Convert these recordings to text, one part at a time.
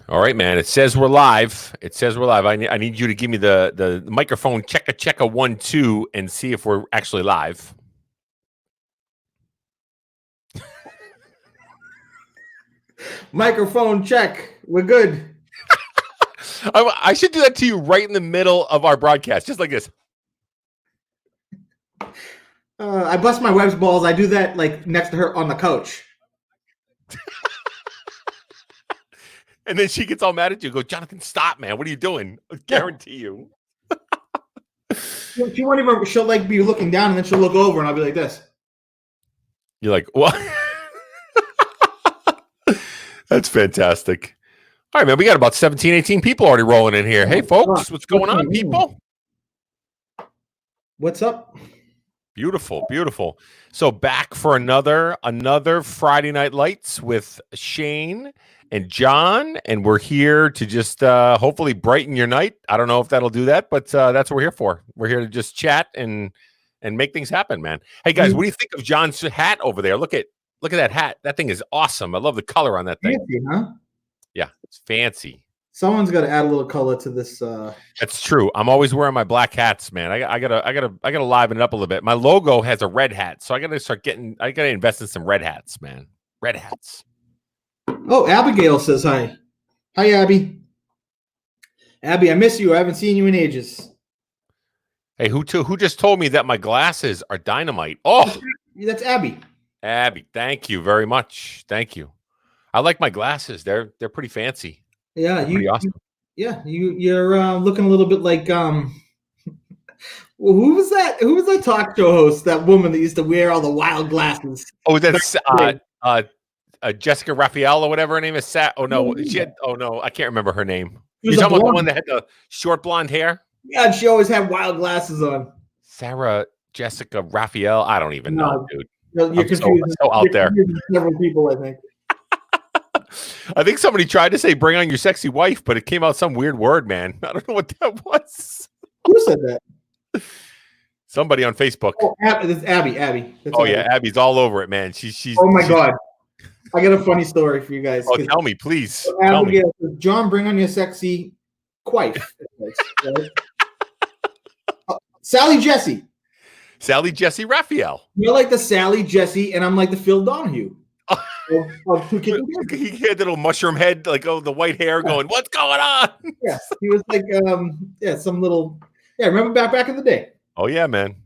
All right, man. It says we're live. It says we're live. I need you to give me the microphone check a 1 2 and see if we're actually live. Microphone check. We're good. I should do that to you right in the middle of our broadcast, just like this. I bust my wife's balls. I do that like next to her on the couch. And then she gets all mad at you. Go, Jonathan, stop, man. What are you doing? I guarantee you. She won't even. She'll like be looking down, and then she'll look over, and I'll be like this. You're like, what? That's fantastic. All right, man. We got about 17, 18 people already rolling in here. Hey, folks, what's going on, people? What's up? Beautiful, beautiful. So back for another Friday Night Lights with Shane and John, and we're here to just hopefully brighten your night. I don't know if that'll do that, but that's what we're here for. We're here to just chat and make things happen, man. Hey guys, what do you think of John's hat over there? Look at that hat. That thing is awesome. I love the color on that thing. Fancy, huh? Yeah, it's fancy. Someone's got to add a little color to this. That's true. I'm always wearing my black hats, man. I gotta liven it up a little bit. My logo has a red hat, so I gotta invest in some red hats, man. Red hats. Oh, Abigail says hi. Hi, Abby. Abby, I miss you. I haven't seen you in ages. Hey, who just told me that my glasses are dynamite? Oh, that's Abby. Abby, thank you very much. Thank you. I like my glasses. They're pretty fancy. Yeah, awesome. You're looking a little bit like who was that talk show host? That woman that used to wear all the wild glasses. Oh, that's Jessica Raphael or whatever her name is. I can't remember her name. You're talking about the one that had the short blonde hair? Yeah, and she always had wild glasses on. Sarah Jessica Raphael. I don't even know, dude. You're confusing. So out there. Several people, I think. I think somebody tried to say "bring on your sexy wife," but it came out some weird word, man. I don't know what that was. Who said that? Somebody on Facebook. Oh, it's Abby. Abby. That's Abby. Yeah, Abby's all over it, man. She's. Oh my God, I got a funny story for you guys. Oh, tell me, please. So Abigail says, John, bring on your sexy wife. Right? Sally Jesse. Sally Jesse Raphael. You're like the Sally Jesse, and I'm like the Phil Donahue. He had that little mushroom head, like the white hair, going, "What's going on?" Yeah, he was like, some little, remember back in the day. Oh yeah, man.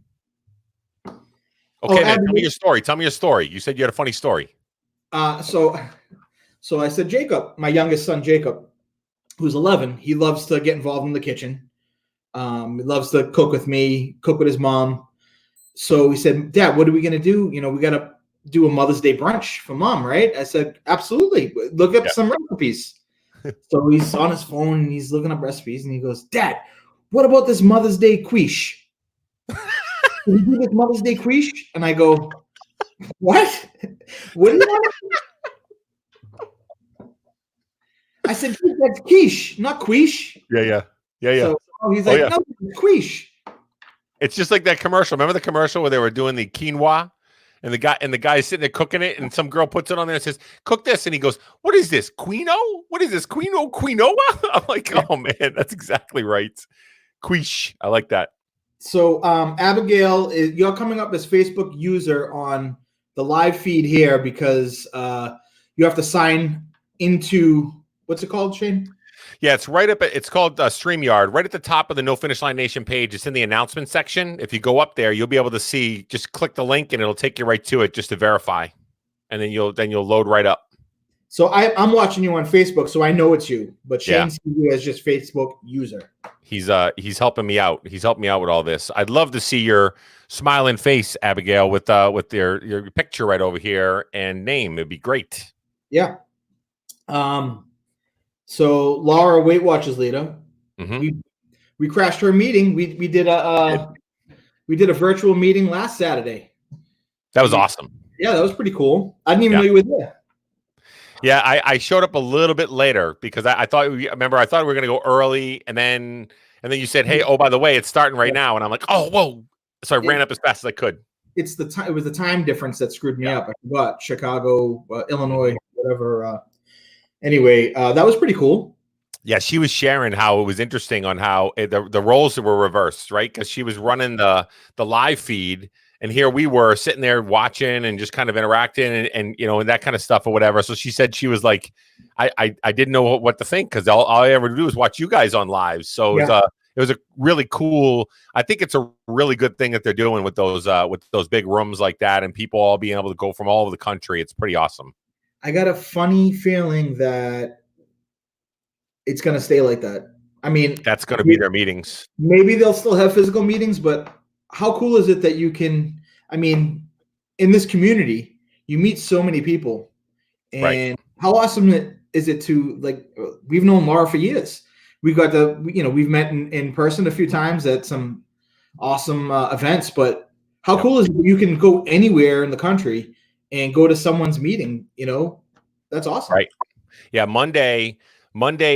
Okay, man, tell me your story. Tell me your story. You said you had a funny story. So I said, Jacob, my youngest son, Jacob, who's 11, he loves to get involved in the kitchen. He loves to cook with me, cook with his mom. So he said, Dad, what are we gonna do? We gotta do a Mother's Day brunch for Mom, right? I said, absolutely. Look up some recipes. So he's on his phone and he's looking up recipes and he goes, Dad, what about this Mother's Day quiche? Can we do this Mother's Day quiche? And I go, what? What do you want? I said, that's quiche, not quiche. Yeah. So he's like, no, it's quiche. It's just like that commercial. Remember the commercial where they were doing the quinoa? And the guy is sitting there cooking it, and some girl puts it on there and says, "Cook this," and he goes, "What is this? Quinoa? What is this? Quinoa?" I'm like, "Oh man, that's exactly right." Quiche. I like that. So, Abigail, you're coming up as Facebook user on the live feed here because you have to sign into what's it called, Shane? Yeah, it's right up. It's called StreamYard. Right at the top of the No Finish Line Nation page. It's in the announcement section. If you go up there, you'll be able to see. Just click the link, and it'll take you right to it, just to verify, and then you'll load right up. So I'm watching you on Facebook, so I know it's you. But Shane sees you as just Facebook user. He's helping me out. He's helping me out with all this. I'd love to see your smiling face, Abigail, with your picture right over here and name. It'd be great. Yeah. So Laura, Weight Watchers leader, we crashed her meeting. We did a virtual meeting last Saturday. That was awesome. Yeah, that was pretty cool. I didn't even know you were there. Yeah, I showed up a little bit later because I thought we were going to go early, and then you said, "Hey, oh, by the way, it's starting right now," and I'm like, "Oh, whoa!" So I ran up as fast as I could. It's the time. It was the time difference that screwed me up. I forgot Chicago, Illinois, whatever. Anyway, that was pretty cool. Yeah, she was sharing how it was interesting on how the roles were reversed, right? Because she was running the live feed, and here we were sitting there watching and just kind of interacting and and that kind of stuff or whatever. So she said she was like, I didn't know what to think because all I ever do is watch you guys on live. So Yeah, it was a really cool. I think it's a really good thing that they're doing with those big rooms like that and people all being able to go from all over the country. It's pretty awesome. I got a funny feeling that it's going to stay like that. I mean, That's going to be their meetings. maybe they'll still have physical meetings, but how cool is it that you can, I mean, in this community, you meet so many people. Right. And how awesome is it to, like, we've known Laura for years. We've got we've met in person a few times at some awesome events, but how cool is it that you can go anywhere in the country and go to someone's meeting? That's awesome. Right. Yeah, Monday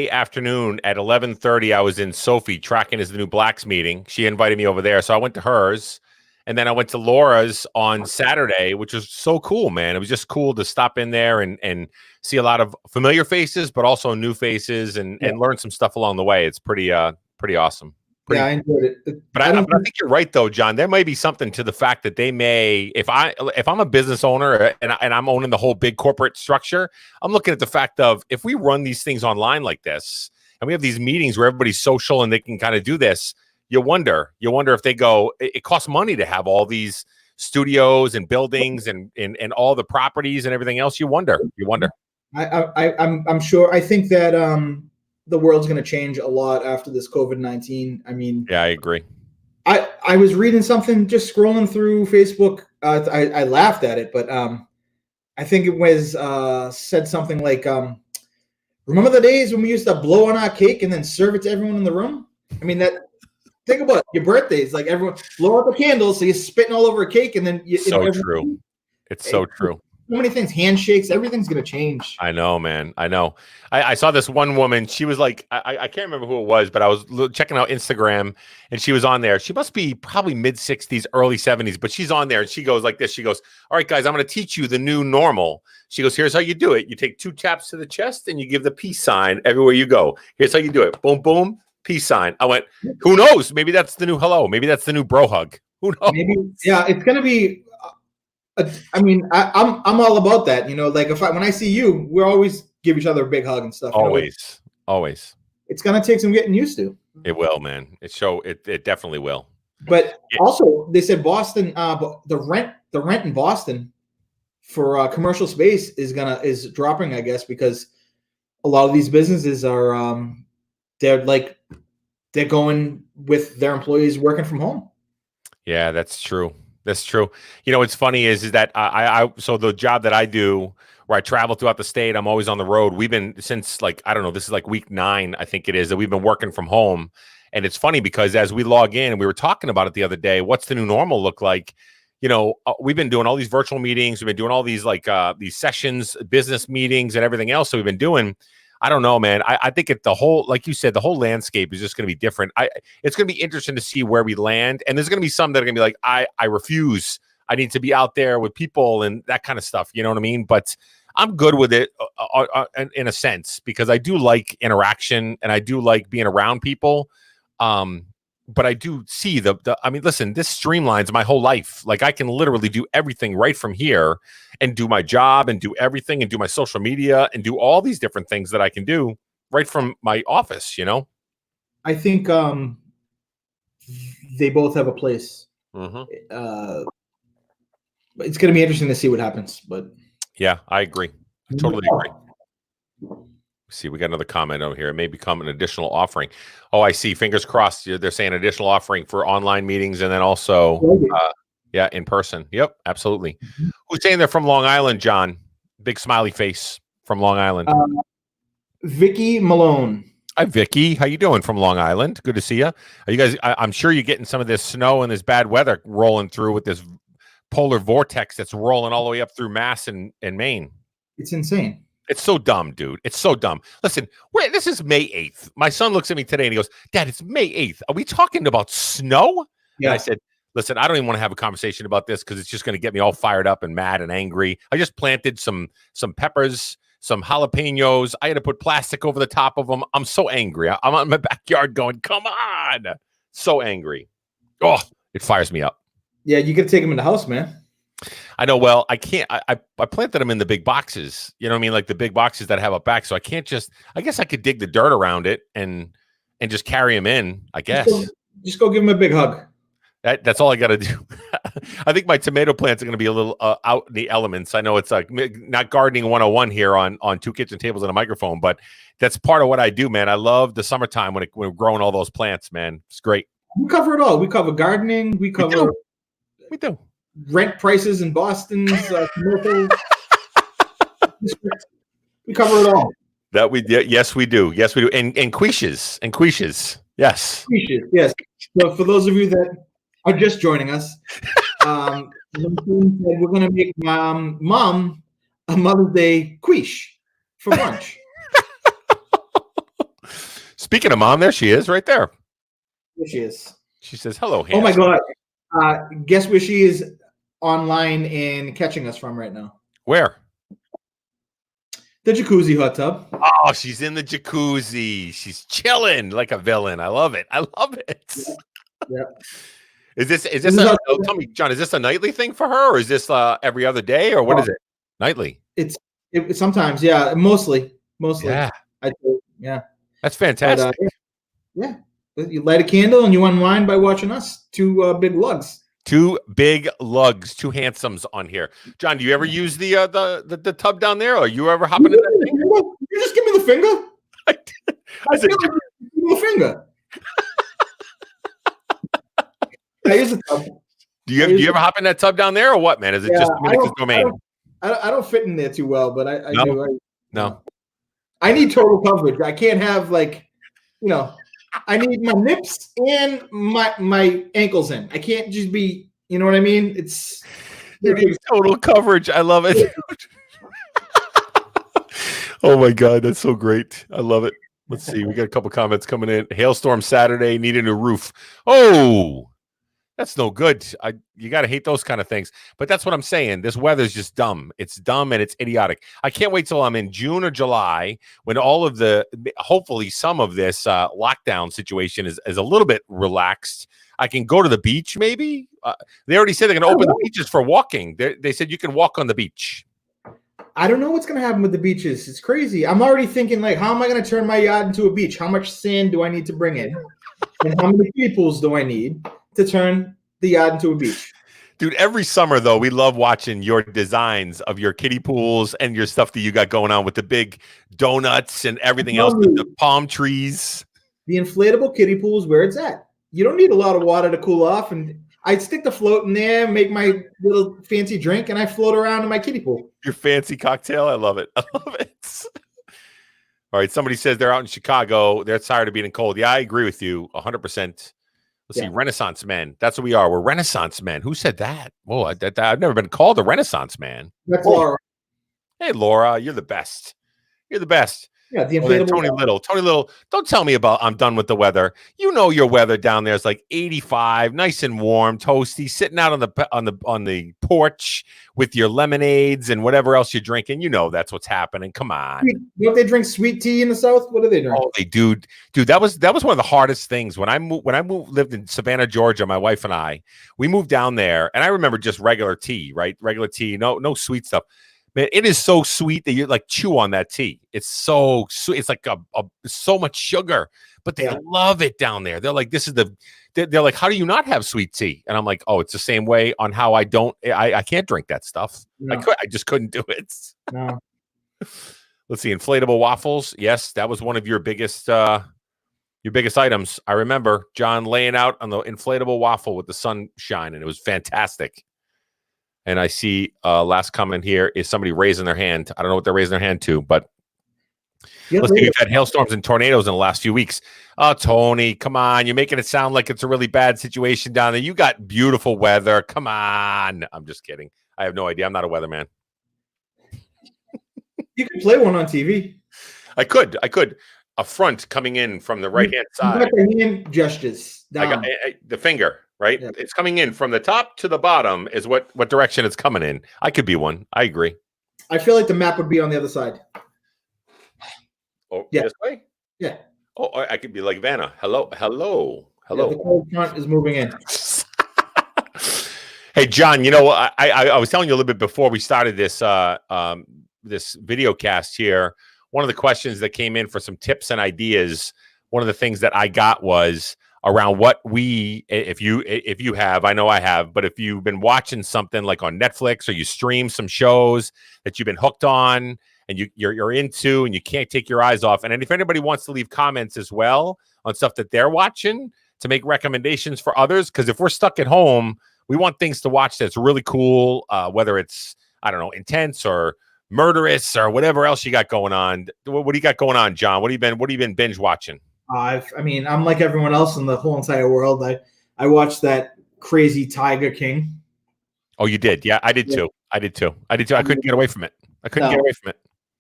afternoon at 11:30, I was in Sophie tracking as the new Blacks meeting. She invited me over there, so I went to hers, and then I went to Laura's on Saturday, which was so cool, man. It was just cool to stop in there and see a lot of familiar faces, but also new faces, and learn some stuff along the way. It's pretty awesome. Yeah, I enjoyed it. But I think you're right, though, John. There may be something to the fact that they may, if I'm a business owner and I'm owning the whole big corporate structure, I'm looking at the fact of if we run these things online like this, and we have these meetings where everybody's social and they can kind of do this, you wonder if they go, it costs money to have all these studios and buildings and all the properties and everything else. You wonder. I'm sure. I think that the world's going to change a lot after this COVID-19. I mean, yeah, I agree. I was reading something, just scrolling through Facebook. I laughed at it, but I think it was said something like, remember the days when we used to blow on our cake and then serve it to everyone in the room? I mean, think about your birthdays, like everyone blow out the candles, so you're spitting all over a cake, and then true. It's so true. So many things, handshakes, everything's going to change. I know, man. I know. I saw this one woman. She was like, I can't remember who it was, but I was checking out Instagram and she was on there. She must be probably mid 60s, early 70s, but she's on there and she goes like this. She goes, all right, guys, I'm going to teach you the new normal. She goes, here's how you do it. You take 2 taps to the chest and you give the peace sign everywhere you go. Here's how you do it. Boom, boom, peace sign. I went, who knows? Maybe that's the new hello. Maybe that's the new bro hug. Who knows? Maybe, yeah, it's going to be. I mean, I'm all about that. Like when I see you, we always give each other a big hug and stuff. Always. It's gonna take some getting used to. It will, man. It definitely will. But also, they said Boston, the rent in Boston for commercial space is dropping, I guess, because a lot of these businesses are they're going with their employees working from home. Yeah, that's true. That's true. What's funny is that so the job that I do where I travel throughout the state, I'm always on the road. We've been since I don't know, this is like week 9, I think it is, that we've been working from home. And it's funny because as we log in, and we were talking about it the other day, what's the new normal look like? We've been doing all these virtual meetings. We've been doing all these these sessions, business meetings and everything else. So we've been doing, I don't know, man. I think the whole, like you said, the whole landscape is just going to be different. It's going to be interesting to see where we land. And there's going to be some that are going to be like, I refuse. I need to be out there with people and that kind of stuff. You know what I mean? But I'm good with it in a sense, because I do like interaction and I do like being around people. But I do see I mean, listen, this streamlines my whole life. Like I can literally do everything right from here and do my job and do everything and do my social media and do all these different things that I can do right from my office, I think they both have a place. Mm-hmm. It's going to be interesting to see what happens, but yeah, I agree. I totally agree. See, we got another comment over here. It may become an additional offering. Oh, I see. Fingers crossed. They're saying additional offering for online meetings and then also, in person. Yep, absolutely. Mm-hmm. Who's saying they're from Long Island, John? Big smiley face from Long Island. Vicky Malone. Hi, Vicky. How you doing from Long Island? Good to see you. Are you guys? I'm sure you're getting some of this snow and this bad weather rolling through with this polar vortex that's rolling all the way up through Mass and Maine. It's insane. It's so dumb, dude. It's so dumb. Listen, this is May 8th. My son looks at me today and he goes, Dad, it's May 8th. Are we talking about snow? Yeah. And I said, listen, I don't even want to have a conversation about this because it's just going to get me all fired up and mad and angry. I just planted some peppers, some jalapenos. I had to put plastic over the top of them. I'm so angry. I'm out in my backyard going, come on. So angry. Oh, it fires me up. Yeah, you got to take them in the house, man. I know. Well, I can't. I planted them in the big boxes. You know what I mean? Like the big boxes that have a back. So I can't just. I guess I could dig the dirt around it and just carry them in. I guess. Just go give them a big hug. That's all I got to do. I think my tomato plants are going to be a little out in the elements. I know it's like not gardening 101 here on two kitchen tables and a microphone, but that's part of what I do, man. I love the summertime when we're growing all those plants, man. It's great. We cover it all. We cover gardening. We cover. We do. Rent prices in Boston's commercial district. We cover it all. Yes, we do. Yes, we do. And quiches. Yes. Quiches, yes. So for those of you that are just joining us, we're going to make mom a Mother's Day quiche for lunch. Speaking of mom, there she is, right there. There she is. She says, "Hello, handsome." Oh my God! Guess where she is online and catching us from right now? Where? The jacuzzi hot tub. Oh, she's in the jacuzzi. She's chilling like a villain. I love it. Yeah. Is this tell me, John, is this a nightly thing for her, or is this every other day, or what is it? Nightly. It's sometimes, yeah. Mostly. Yeah. Yeah. That's fantastic. But, yeah. You light a candle and you unwind by watching us. Two big lugs. Two big lugs, two handsomes on here. John, do you ever use the tub down there, or you ever hop into that thing? You just give me the finger. I said, give me the finger. I use the tub. Do you ever hop in that tub down there, or what, man? Is it just Dominica's domain? I don't fit in there too well, but I do. No. I need total coverage. I can't have I need my nips and my ankles in. I can't just be, you know what I mean? You need total coverage. I love it. Oh my God, that's so great. I love it. Let's see. We got a couple comments coming in. Hailstorm Saturday, need a new roof. Oh, that's no good. You got to hate those kind of things. But that's what I'm saying. This weather's just dumb. It's dumb and it's idiotic. I can't wait till I'm in June or July when all of hopefully some of this lockdown situation is a little bit relaxed. I can go to the beach maybe. They already said they're going to open the beaches for walking. They said you can walk on the beach. I don't know what's going to happen with the beaches. It's crazy. I'm already thinking, like, how am I going to turn my yard into a beach? How much sand do I need to bring in? And how many kiddie pools do I need to turn the yard into a beach? Dude, every summer, though, we love watching your designs of your kiddie pools and your stuff that you got going on with the big donuts and everything else, with the palm trees. The inflatable kiddie pool is where it's at. You don't need a lot of water to cool off. And I stick the float in there, make my little fancy drink, and I float around in my kiddie pool. Your fancy cocktail? I love it. I love it. All right. Somebody says they're out in Chicago. They're tired of being cold. Yeah, I agree with you 100%. Let's see. Renaissance men. That's what we are. We're Renaissance men. Who said that? Whoa, I've never been called a Renaissance man. That's Laura. Hey, Laura, you're the best. You're the best. Yeah, the inflatable. Tony Little, don't tell me about I'm done with the weather. You know your weather down there is like 85, nice and warm, toasty, sitting out on the porch with your lemonades and whatever else you're drinking. You know that's what's happening. Come on. Don't they drink sweet tea in the South? What do they drink? Oh, they do. Dude, that was one of the hardest things when I lived in Savannah, Georgia. My wife and we moved down there, and I remember just regular tea, right? Regular tea, no sweet stuff. Man, it is so sweet that you like chew on that tea. It's so sweet. It's like so much sugar, but they love it down there. They're like, they're like, how do you not have sweet tea? And I'm like, oh, it's the same way on how I can't drink that stuff. No. I just couldn't do it. No. Let's see. Inflatable waffles. Yes, that was one of your biggest items. I remember John laying out on the inflatable waffle with the sunshine, and it was fantastic. And I see last comment here is somebody raising their hand. I don't know what they're raising their hand to, but let's see. We've had hailstorms and tornadoes in the last few weeks. Oh, Tony, come on. You're making it sound like it's a really bad situation down there. You got beautiful weather. Come on. I'm just kidding. I have no idea. I'm not a weatherman. You could play one on TV. I could. A front coming in from the right-hand side. The hand gestures down. The finger. Right? Yeah. It's coming in from the top to the bottom is what direction it's coming in. I could be one. I agree. I feel like the map would be on the other side. Oh, Yeah. this way? Yeah. Oh, I could be like Vanna. Hello. Yeah, the cold front is moving in. Hey, John, I was telling you a little bit before we started this video cast here. One of the questions that came in for some tips and ideas, one of the things that I got was around what if you have, I know I have, but if you've been watching something like on Netflix or you stream some shows that you've been hooked on and you're into and you can't take your eyes off. And if anybody wants to leave comments as well on stuff that they're watching to make recommendations for others, because if we're stuck at home, we want things to watch that's really cool, whether it's, I don't know, intense or murderous or whatever else you got going on. What do you got going on, John? What have you been binge watching? I'm like everyone else in the whole entire world. I watched that crazy Tiger King. Oh, you did? Yeah, I did too. I couldn't get away from it.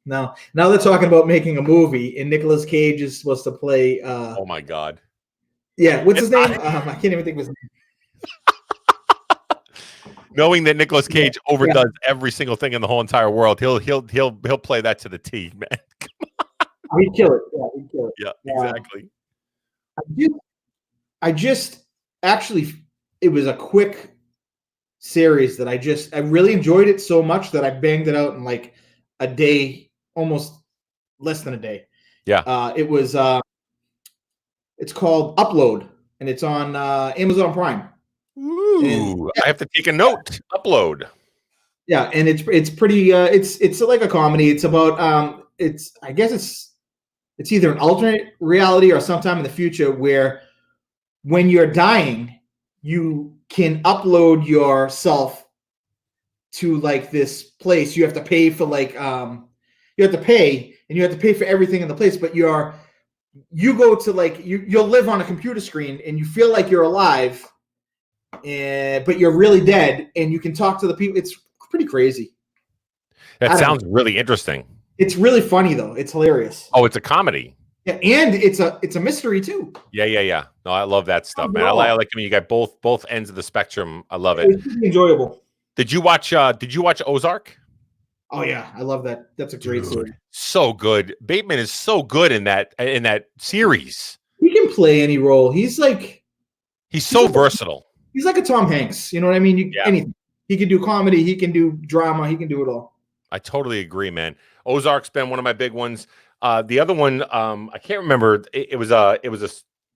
No. Now they're talking about making a movie, and Nicolas Cage is supposed to play. Oh my God. Yeah, what's his name? I can't even think of his name. Knowing that Nicolas Cage overdoes every single thing in the whole entire world, he'll play that to the T, man. He'd kill it. Yeah, he'd kill it. Yeah, exactly. I just actually, it was a quick series that I really enjoyed it so much that I banged it out in like a day, almost less than a day. Yeah. It's called Upload, and it's on Amazon Prime. Ooh, I have to take a note. Upload. Yeah, and it's pretty. It's like a comedy. It's about I guess it's either an alternate reality or sometime in the future where when you're dying, you can upload yourself to like this place. You have to pay for you have to pay for everything in the place, but you go to like you'll live on a computer screen and you feel like you're alive, but you're really dead, and you can talk to the people. It's pretty crazy. That sounds really interesting. It's really funny though. It's hilarious. Oh, it's a comedy. Yeah, and it's a mystery too. Yeah. No, I love that stuff, man. I like when you got both ends of the spectrum. I love it. It's really enjoyable. Did you watch Ozark? Oh yeah, I love that. That's a great story. So good. Bateman is so good in that series. He can play any role. He's so versatile. He's like a Tom Hanks. You know what I mean? Anything. He can do comedy. He can do drama. He can do it all. I totally agree, man. Ozark's been one of my big ones. The other one, I can't remember. It was a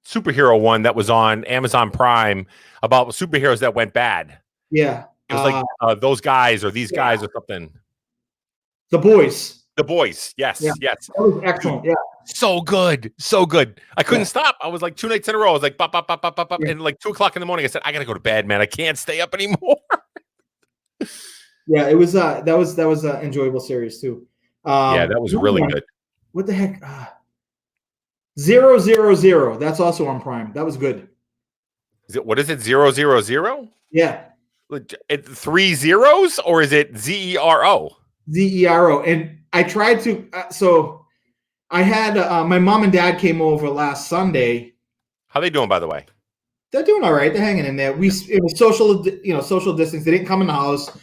superhero one that was on Amazon Prime about superheroes that went bad. Yeah, it was like those guys or these guys or something. The Boys. The Boys. Yes. That was excellent. Yeah. So good. I couldn't stop. I was like 2 nights in a row. I was like, bop, bop, bop, bop, bop, bop. And like 2:00 in the morning, I said, I gotta go to bed, man. I can't stay up anymore. Yeah, it was that was an enjoyable series too. Yeah, that was really good. What the heck? 000. That's also on Prime. That was good. What is it? 000? Yeah. 3 zeros, or is it ZERO? ZERO. And I tried to. So I had my mom and dad came over last Sunday. How they doing, by the way? They're doing all right. They're hanging in there. It was social distance. They didn't come in the house.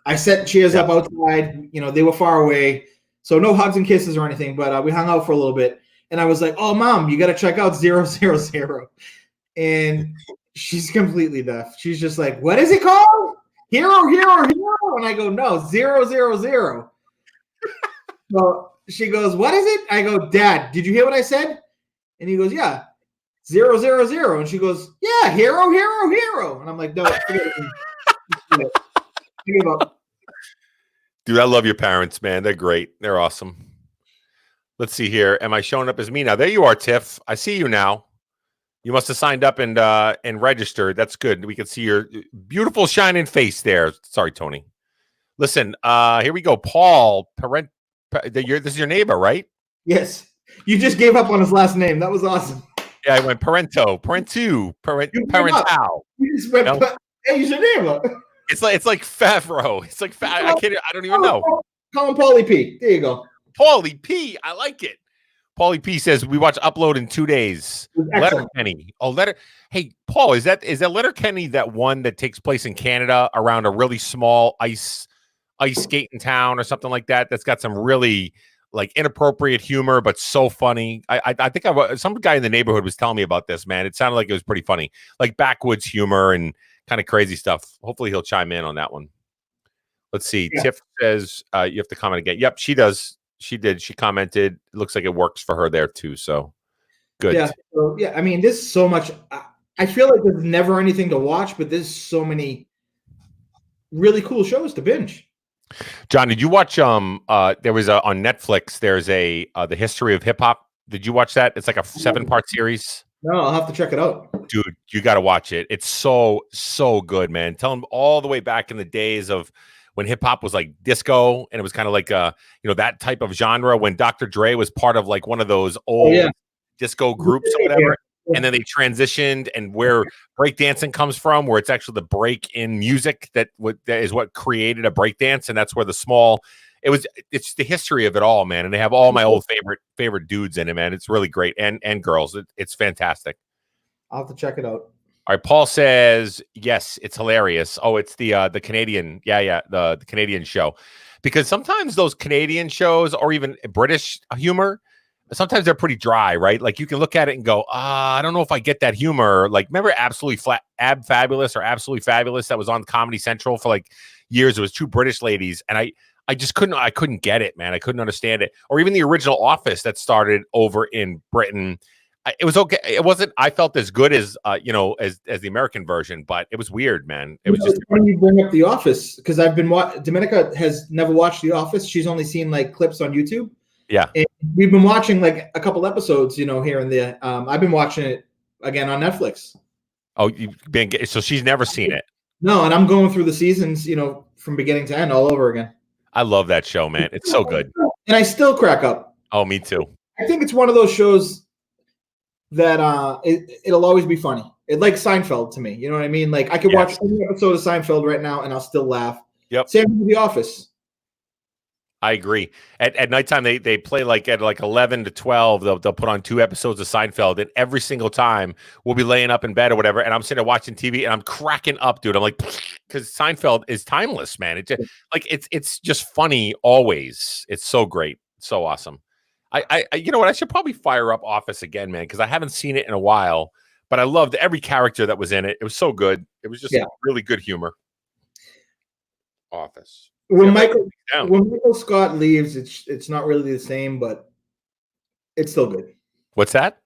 I set chairs up outside. They were far away, so no hugs and kisses or anything. But we hung out for a little bit, and I was like, "Oh, Mom, you got to check out 000." And she's completely deaf. She's just like, "What is it called? Hero." And I go, "No, 000." So she goes, "What is it?" I go, "Dad, did you hear what I said?" And he goes, "Yeah, 000." And she goes, "Yeah, hero." And I'm like, "No, forget it. Give up." Dude, I love your parents, man. They're great. They're awesome. Let's see here. Am I showing up as me now? There you are, Tiff. I see you now. You must have signed up and registered. That's good. We can see your beautiful shining face there. Sorry, Tony. Listen, here we go. Paul, this is your neighbor, right? Yes. You just gave up on his last name. That was awesome. Yeah, I went parental. You just went, hey, he's your neighbor. It's like Favreau. It's like I don't even know. Call him Paulie P. There you go. Paulie P. I like it. Paulie P says we watch Upload in 2 days. Letterkenny. Oh, Hey, Paul, is that Letterkenny that one that takes place in Canada around a really small ice skating town or something like that? That's got some really like inappropriate humor, but so funny. I think some guy in the neighborhood was telling me about this, man. It sounded like it was pretty funny, like backwoods humor and kind of crazy stuff. Hopefully he'll chime in on that one. Let's see. Yeah. Tiff says you have to comment again. Yep, she does. She did. She commented. It looks like it works for her there too. So good. Yeah. So, yeah. I mean, there's so much. I feel like there's never anything to watch, but there's so many really cool shows to binge. John, did you watch there was on Netflix, there's a the history of hip hop. Did you watch that? It's like a 7-part series. No, I'll have to check it out. Dude, you got to watch it. It's so good, man. Tell them all the way back in the days of when hip hop was like disco and it was kind of like that type of genre when Dr. Dre was part of like one of those old disco groups or whatever. And then they transitioned, and where breakdancing comes from, where it's actually the break in music that is what created a breakdance, and that's where it's the history of it all, man. And they have all my old favorite dudes in it, man. It's really great, and girls. It's fantastic. I'll have to check it out. All right, Paul says yes, it's hilarious. Oh, it's the Canadian, the Canadian show, because sometimes those Canadian shows or even British humor, sometimes they're pretty dry, right? Like you can look at it and go, I don't know if I get that humor. Like remember Fabulous or Absolutely Fabulous that was on Comedy Central for like years. It was two British ladies, and I just couldn't get it, man. I couldn't understand it. Or even the original Office that started over in Britain. It was okay. It wasn't. I felt as good as as the American version, but it was weird, man. It was just when you bring up The Office, because I've been Dominica has never watched The Office. She's only seen like clips on YouTube. Yeah, and we've been watching like a couple episodes, here and there. I've been watching it again on Netflix. Oh, so she's never seen it. No, and I'm going through the seasons, from beginning to end all over again. I love that show, man. It's so good, and I still crack up. Oh, me too. I think it's one of those shows that it'll always be funny. It like Seinfeld to me. You know what I mean? Like I could watch any episode of Seinfeld right now and I'll still laugh. Yep. Same with The Office. I agree. At nighttime, they play like at like 11 to 12. They'll put on 2 episodes of Seinfeld, and every single time we'll be laying up in bed or whatever, and I'm sitting there watching TV, and I'm cracking up, dude. I'm like, because Seinfeld is timeless, man. It's just funny always. It's so great, so awesome. I you know what? I should probably fire up Office again, man, because I haven't seen it in a while. But I loved every character that was in it. It was so good. It was just really good humor. Office. When Michael Scott leaves, it's not really the same, but it's still good. What's that?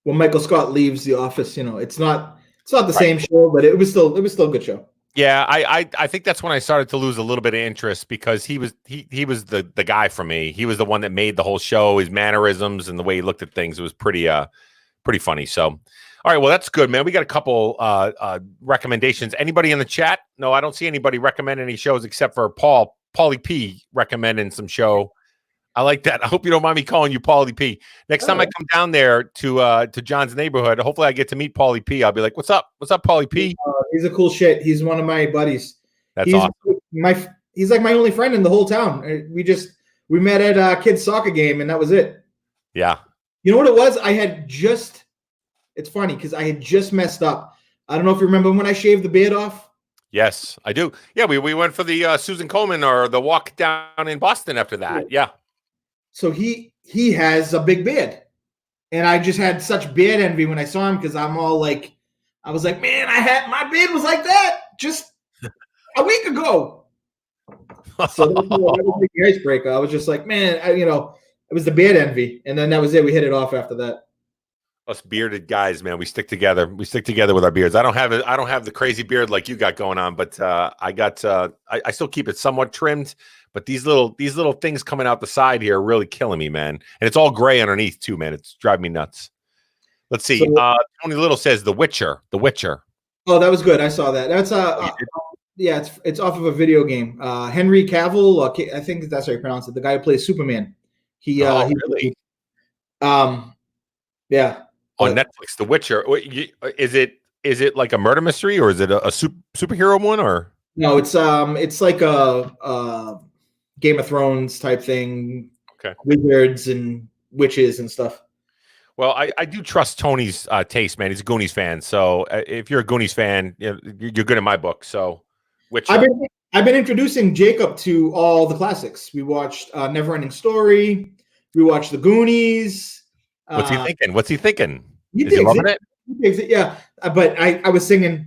When Michael Scott leaves The Office, it's not the same show, but it was still a good show. Yeah, I think that's when I started to lose a little bit of interest because he was the guy for me. He was the one that made the whole show, his mannerisms and the way he looked at things. It was pretty funny. So, all right, well, that's good, man. We got a couple recommendations. Anybody in the chat? No, I don't see anybody recommend any shows except for Paulie P recommending some show. I like that. I hope you don't mind me calling you Paulie P. Next time I come down there to John's neighborhood, hopefully I get to meet Paulie P. I'll be like, "What's up? What's up, Paulie P?" He's a cool shit. He's one of my buddies. That's awesome. He's like my only friend in the whole town. We met at a kid's soccer game, and that was it. Yeah. You know what it was? It's funny because I had just messed up. I don't know if you remember when I shaved the beard off. Yes, I do. Yeah, we went for the Susan Coleman or the walk down in Boston after that. Yeah. So he has a big beard, and I just had such beard envy when I saw him because I was like, man, my beard was like that just a week ago. So that was the icebreaker. I was just like, man, it was the beard envy, and then that was it. We hit it off after that. Us bearded guys, man, we stick together. We stick together with our beards. I don't have the crazy beard like you got going on, but I still keep it somewhat trimmed. But these little things coming out the side here are really killing me, man. And it's all gray underneath too, man. It's driving me nuts. Let's see. So, Tony Little says The Witcher. The Witcher. Oh, that was good. I saw that. That's it's off of a video game. Henry Cavill, I think that's how you pronounce it. The guy who plays Superman. Really? Yeah. On Netflix, The Witcher. Is it like a murder mystery or is it a superhero one or? No, it's like a Game of Thrones type thing. Okay. Wizards and witches and stuff. Well, I do trust Tony's taste, man. He's a Goonies fan. So if you're a Goonies fan, you're good in my book. So, Witcher. I've been introducing Jacob to all the classics. We watched Neverending Story. We watched The Goonies. What's he thinking? What's he thinking? He Is he digs loving it. it? He digs it. Yeah, but I was singing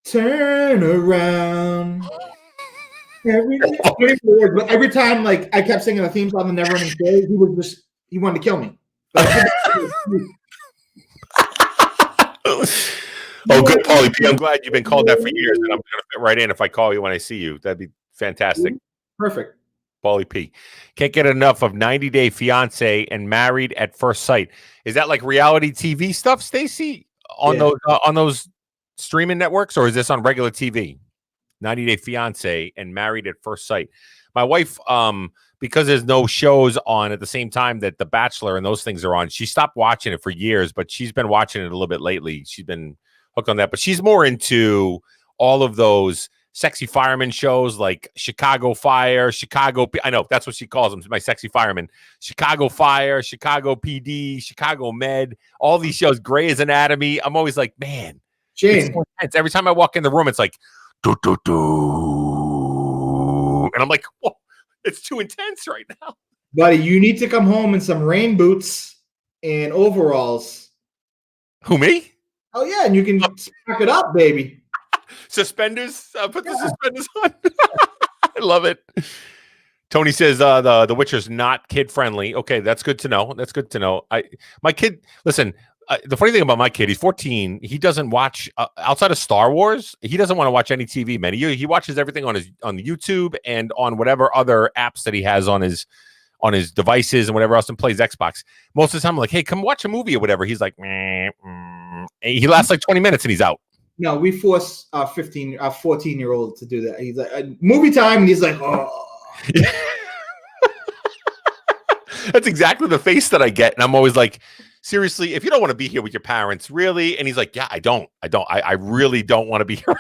"Turn Around." Every time, like I kept singing the theme song, the Neverending Story, he wanted to kill me. But I Oh, good, Paulie P. I'm glad you've been called that for years, and I'm going to fit right in if I call you when I see you. That'd be fantastic. Perfect. Paulie P. Can't get enough of 90 Day Fiance and Married at First Sight. Is that like reality TV stuff, Stacy, on those streaming networks, or is this on regular TV? 90 Day Fiance and Married at First Sight. My wife, because there's no shows on at the same time that The Bachelor and those things are on, she stopped watching it for years, but she's been watching it a little bit lately. She's been hooked on that, but she's more into all of those sexy fireman shows like Chicago Fire, I know that's what she calls them, my sexy fireman. Chicago Fire, Chicago PD, Chicago Med, all these shows, Grey's Anatomy. I'm always like, man, Shane. so every time I walk in the room, it's like, do, do, do. And I'm like, whoa, it's too intense right now. Buddy, you need to come home in some rain boots and overalls. Who, me? Oh, yeah, and you can pack it up, baby. Suspenders? Put the suspenders on. I love it. Tony says the Witcher's not kid-friendly. Okay, that's good to know. That's good to know. My kid, listen, the funny thing about my kid, he's 14. He doesn't watch outside of Star Wars. He doesn't want to watch any TV, man. He watches everything on YouTube and on whatever other apps that he has on his devices and whatever else, and plays Xbox. Most of the time, I'm like, hey, come watch a movie or whatever. He's like, he lasts like 20 minutes and he's out. No, we force our 14-year-old to do that. He's like, movie time, and he's like, oh. That's exactly the face that I get, and I'm always like, seriously, if you don't want to be here with your parents, really? And he's like, yeah, I don't. I really don't want to be here.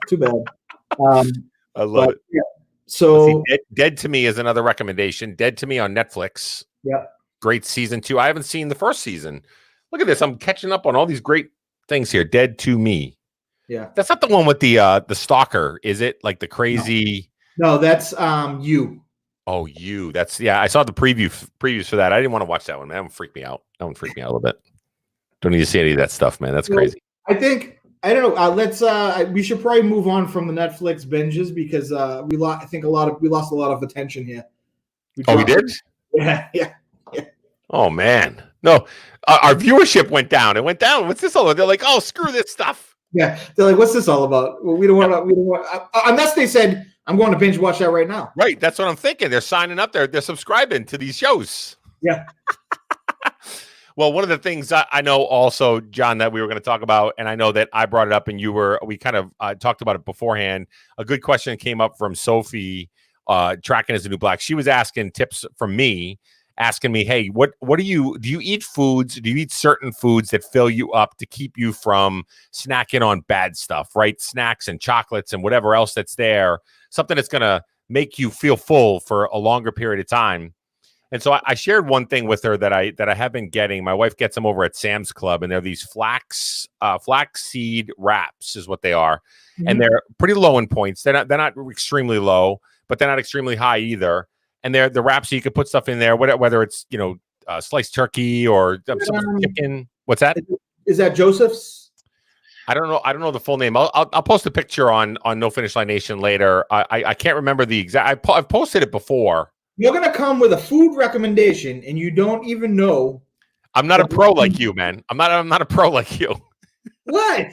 Too bad. I love it. Yeah. So Dead to Me is another recommendation. Dead to Me on Netflix. Yeah. Great season 2. I haven't seen the first season. Look at this. I'm catching up on all these great things here. Dead to Me. Yeah. That's not the one with the stalker, is it? Like the crazy. No, that's You. Oh, You. That's I saw the previews for that. I didn't want to watch that one, man. That one freaked me out. That one freaked me out a little bit. Don't need to see any of that stuff, man. That's crazy. I don't know. Let's we should probably move on from the Netflix binges because we lost a lot of attention here. We did? Yeah. Oh man. No. Our viewership went down. It went down. What's this all about? They're like, "Oh, screw this stuff." Yeah. They're like, "What's this all about?" Well, we don't want unless they said, "I'm going to binge watch that right now." Right. That's what I'm thinking. They're signing up. They're subscribing to these shows. Yeah. Well, one of the things I know also, John, that we were going to talk about, and I know that I brought it up and we kind of talked about it beforehand. A good question came up from Sophie, Tracking as a New Black. She was asking tips from me, asking me, hey, what do you eat foods? Do you eat certain foods that fill you up to keep you from snacking on bad stuff, right? Snacks and chocolates and whatever else that's there, something that's going to make you feel full for a longer period of time. And so I shared one thing with her that I have been getting. My wife gets them over at Sam's Club, and they're these flaxseed wraps is what they are. Mm-hmm. And they're pretty low in points. They're not extremely low, but they're not extremely high either. And they're the wraps, so you can put stuff in there, whether it's sliced turkey or some chicken. What's that? Is that Joseph's? I don't know the full name. I'll post a picture on No Finish Line Nation later. I can't remember the exact. I've posted it before. You're going to come with a food recommendation and you don't even know. I'm not a pro like you, man. I'm not a pro like you. What?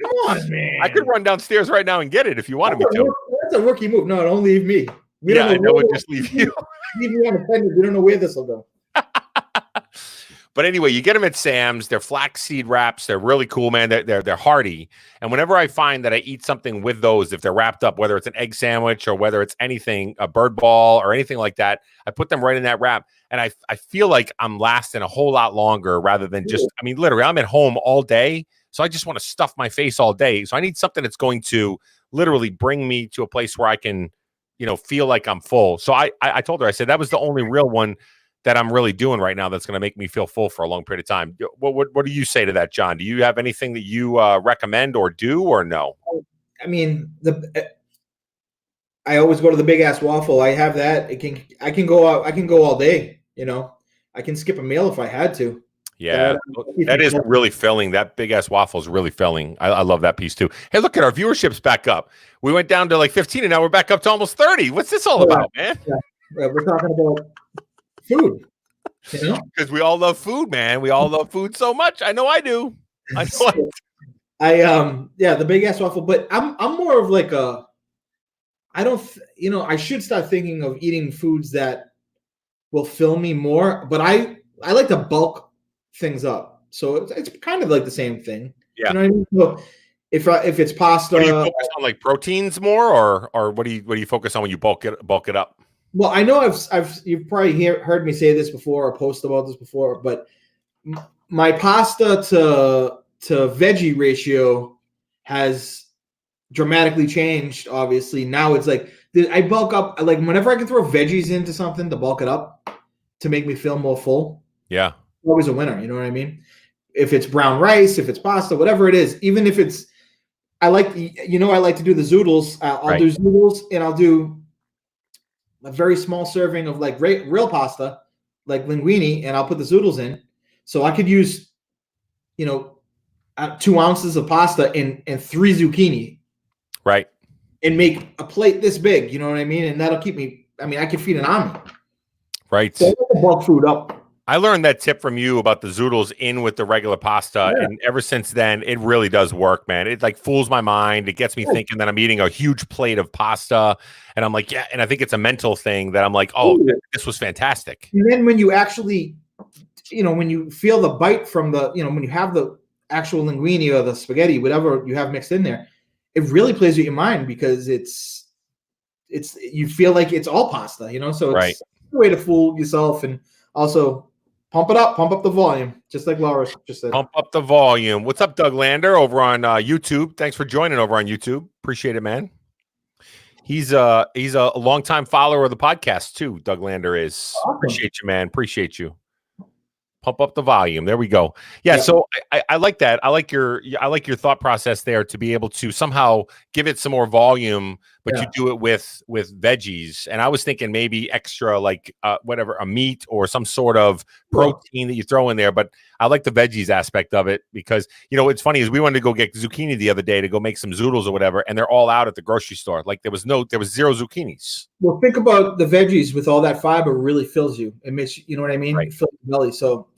Come on, man. I could run downstairs right now and get it if you wanted me to. That's a rookie move. No, don't leave me. I know it just leave you. Leave me unattended. We don't know where this will go. But anyway, you get them at Sam's. They're flaxseed wraps. They're really cool, man. They're hearty. And whenever I find that I eat something with those, if they're wrapped up, whether it's an egg sandwich or whether it's anything, a bird ball or anything like that, I put them right in that wrap. And I feel like I'm lasting a whole lot longer rather than literally, I'm at home all day. So I just want to stuff my face all day. So I need something that's going to literally bring me to a place where I can, feel like I'm full. So I told her, I said, that was the only real one that I'm really doing right now that's going to make me feel full for a long period of time. What do you say to that, John? Do you have anything that you recommend or do or no? I mean, I always go to the big ass waffle. I have that. I can go out. I can go all day. You know, I can skip a meal if I had to. Yeah, that is really filling. That big ass waffle is really filling. I love that piece too. Hey, look at our viewership's back up. We went down to like 15 and now we're back up to almost 30. What's this all about, man? Yeah. We're talking about food. You know, because we all love food, man. We all love food so much. I know I do. I know. Yeah, the big ass waffle. But I'm more of like a. I don't. I should start thinking of eating foods that will fill me more. But I like to bulk things up, so it's kind of like the same thing. Yeah. You know what I mean? So if it's pasta, do you focus on like proteins more, or what do you focus on when you bulk it up? Well, I know you've probably heard me say this before or post about this before, but my pasta to veggie ratio has dramatically changed. Obviously, now it's like I bulk up. Like whenever I can throw veggies into something to bulk it up to make me feel more full. Yeah. Always a winner, you know what I mean? If it's brown rice, if it's pasta, whatever it is, even if it's, I like to do the zoodles. I'll do zoodles, and I'll do a very small serving of like real pasta, like linguine, and I'll put the zoodles in. So I could use, 2 ounces of pasta and 3 zucchini, right, and make a plate this big. You know what I mean? And that'll keep me. I mean, I could feed an army. Right. So I like to bulk food up. I learned that tip from you about the zoodles in with the regular pasta, and ever since then, it really does work, man. It like fools my mind. It gets me thinking that I'm eating a huge plate of pasta, and I'm like, yeah. And I think it's a mental thing that I'm like, oh, this was fantastic. And then when you actually, when you feel the bite from the, when you have the actual linguine or the spaghetti, whatever you have mixed in there, it really plays with your mind because it's you feel like it's all pasta, So it's a way to fool yourself and also. Pump it up, pump up the volume, just like Laura just said. Pump up the volume. What's up, Doug Lander, over on YouTube? Thanks for joining over on YouTube. Appreciate it, man. He's a longtime follower of the podcast too. Doug Lander is. Awesome. Appreciate you, man. Appreciate you. Pump up the volume. There we go. Yeah. So I like that. I like your thought process there to be able to somehow give it some more volume, but you do it with veggies. And I was thinking maybe extra like whatever, a meat or some sort of protein that you throw in there. But I like the veggies aspect of it because it's funny is we wanted to go get zucchini the other day to go make some zoodles or whatever, and they're all out at the grocery store. Like there was 0 zucchinis. Well, think about the veggies with all that fiber really fills you. It makes you know what I mean? It fills your belly. So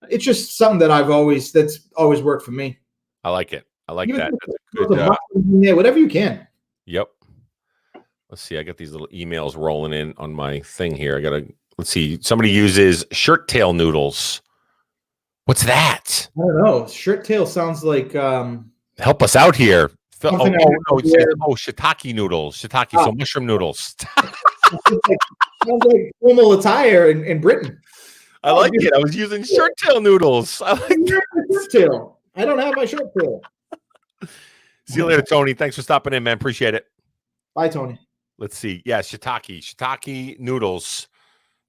it's just something that that's always worked for me. I like it. I like that. That's a good, whatever you can. Yep. Let's see. I got these little emails rolling in on my thing here. Let's see. Somebody uses shirt tail noodles. What's that? I don't know. Shirt tail sounds like help us out here. Shiitake noodles. Shiitake, so mushroom noodles. Sounds like formal attire in Britain. I like it. I was using shirt tail noodles. I like shirt tail. I don't have my shirt tail. See you later, Tony. Thanks for stopping in, man. Appreciate it. Bye, Tony. Let's see. Yeah, shiitake noodles.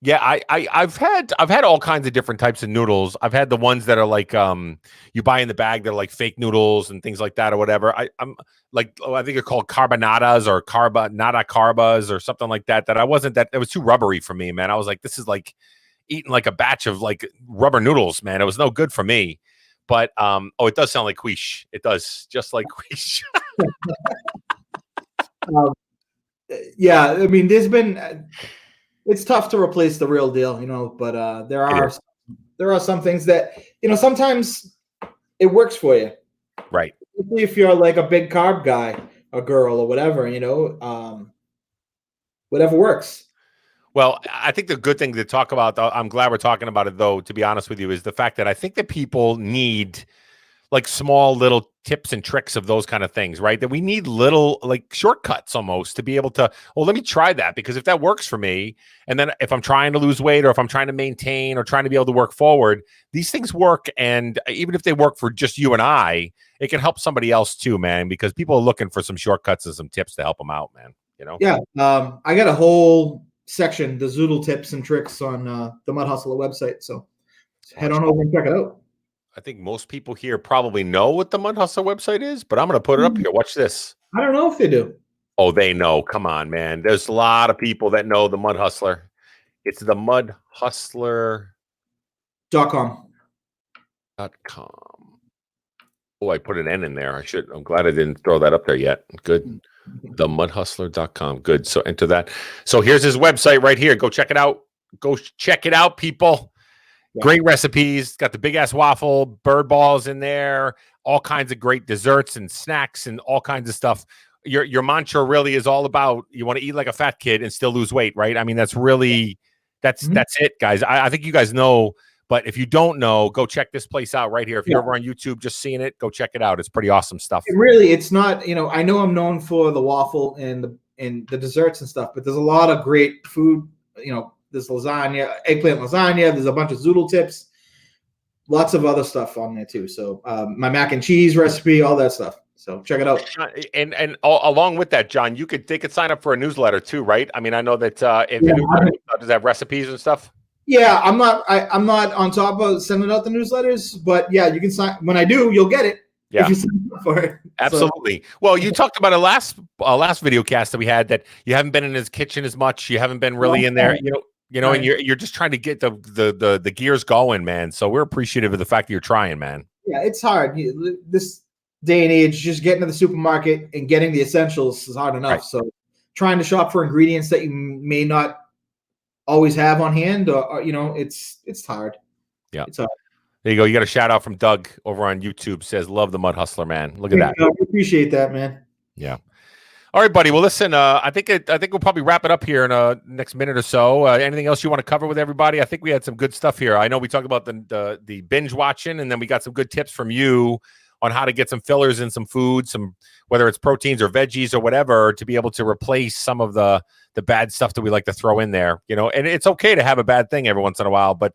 Yeah, I've had all kinds of different types of noodles. I've had the ones that are like you buy in the bag. They're like fake noodles and things like that or whatever. I'm like I think they're called carbonadas or carbas or something like that. That I wasn't that it was too rubbery for me, man. I was like, this is like eating like a batch of like rubber noodles, man. It was no good for me. But it does sound like quiche. It does, just like quiche. Yeah, I mean, there's been. It's tough to replace the real deal, but there are some things that sometimes it works for you, right? Especially if you're like a big carb guy, or girl, or whatever, whatever works. Well, I think the good thing to talk about, I'm glad we're talking about it, though, to be honest with you, is the fact that I think that people need like small little tips and tricks of those kind of things, right? That we need little like shortcuts almost to be able to, let me try that because if that works for me, and then if I'm trying to lose weight or if I'm trying to maintain or trying to be able to work forward, these things work. And even if they work for just you and I, it can help somebody else too, man, because people are looking for some shortcuts and some tips to help them out, man. Yeah. I got a whole section, the Zoodle tips and tricks on the Mud Hustler website. So head on over and check it out. I think most people here probably know what the Mud Hustler website is, but I'm going to put it up here. Watch this. I don't know if they do. Oh, they know. Come on, man. There's a lot of people that know the Mud Hustler. It's the mudhustler.com. .com. Oh, I put an N in there. I'm glad I didn't throw that up there yet. Good. The mudhustler.com. Good. So enter that. So here's his website right here. Go check it out. Go check it out, people. Yeah. Great recipes. Got the big ass waffle, bird balls in there, all kinds of great desserts and snacks and all kinds of stuff. Your mantra really is all about you want to eat like a fat kid and still lose weight, right? I mean, that's really that's it, guys. I think you guys know, but if you don't know, go check this place out right here. If you're ever on YouTube just seeing it, go check it out. It's pretty awesome stuff. It's not, I know I'm known for the waffle and the desserts and stuff, but there's a lot of great food, there's lasagna, eggplant lasagna, there's a bunch of zoodle tips, lots of other stuff on there too. So my mac and cheese recipe, all that stuff. So check it out. And along with that, John, they could sign up for a newsletter too, right? I mean, I know that does it have recipes and stuff? Yeah, I'm not on top of sending out the newsletters, but yeah, you can sign. When I do, you'll get it. Yeah, if you sign up for it. Absolutely. So, well, you talked about a last video cast that we had that you haven't been in his kitchen as much. You haven't been really in there, right. And you're just trying to get the gears going, man. So we're appreciative of the fact that you're trying, man. Yeah, it's hard. This day and age, just getting to the supermarket and getting the essentials is hard enough. Right. So trying to shop for ingredients that you may not always have on hand, or it's hard. Yeah, it's hard. There you go. You got a shout out from Doug over on YouTube. Says, "Love the Mud Hustler, man." Look at that. I appreciate that, man. Yeah. All right, buddy. Well, listen. I think we'll probably wrap it up here in a next minute or so. Anything else you want to cover with everybody? I think we had some good stuff here. I know we talked about the binge watching, and then we got some good tips from you on how to get some fillers in some food, whether it's proteins or veggies or whatever, to be able to replace some of the bad stuff that we like to throw in there. And it's okay to have a bad thing every once in a while, but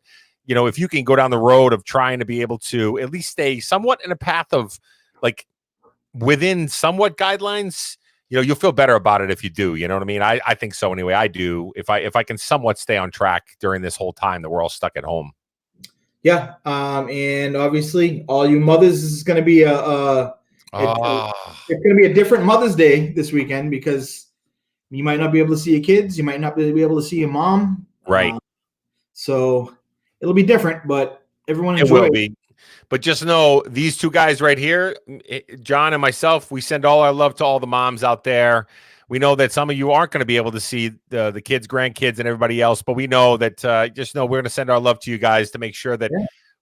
if you can go down the road of trying to be able to at least stay somewhat in a path of like within somewhat guidelines, you'll feel better about it if you do. You know what I mean? I think so anyway. I do. If I can somewhat stay on track during this whole time that we're all stuck at home. Yeah. And obviously all you mothers, this is going to be it's going to be a different Mother's Day this weekend because you might not be able to see your kids. You might not be able to see your mom. Right. So it'll be different, but everyone enjoy it. Will be. But just know these two guys right here, John and myself, we send all our love to all the moms out there. We know that some of you aren't going to be able to see the kids, grandkids, and everybody else, but we know that just know we're going to send our love to you guys to make sure that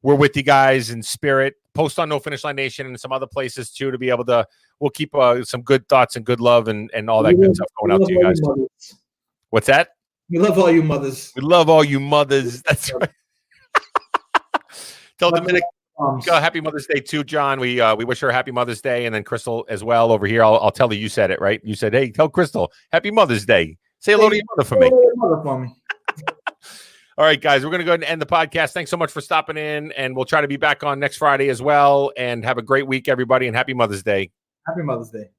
we're with you guys in spirit. Post on No Finish Line Nation and some other places too to be able to. We'll keep some good thoughts and good love and all that good stuff going out to you guys. What's that? We love all you mothers. We love all you mothers. That's right. Tell Dominic. Happy Mother's Day too, John. We wish her a happy Mother's Day, and then Crystal as well over here. I'll tell her you said it right. You said, "Hey, tell Crystal Happy Mother's Day. Say hello to your mother for me." All right, guys, we're gonna go ahead and end the podcast. Thanks so much for stopping in, and we'll try to be back on next Friday as well. And have a great week, everybody, and happy Mother's Day. Happy Mother's Day.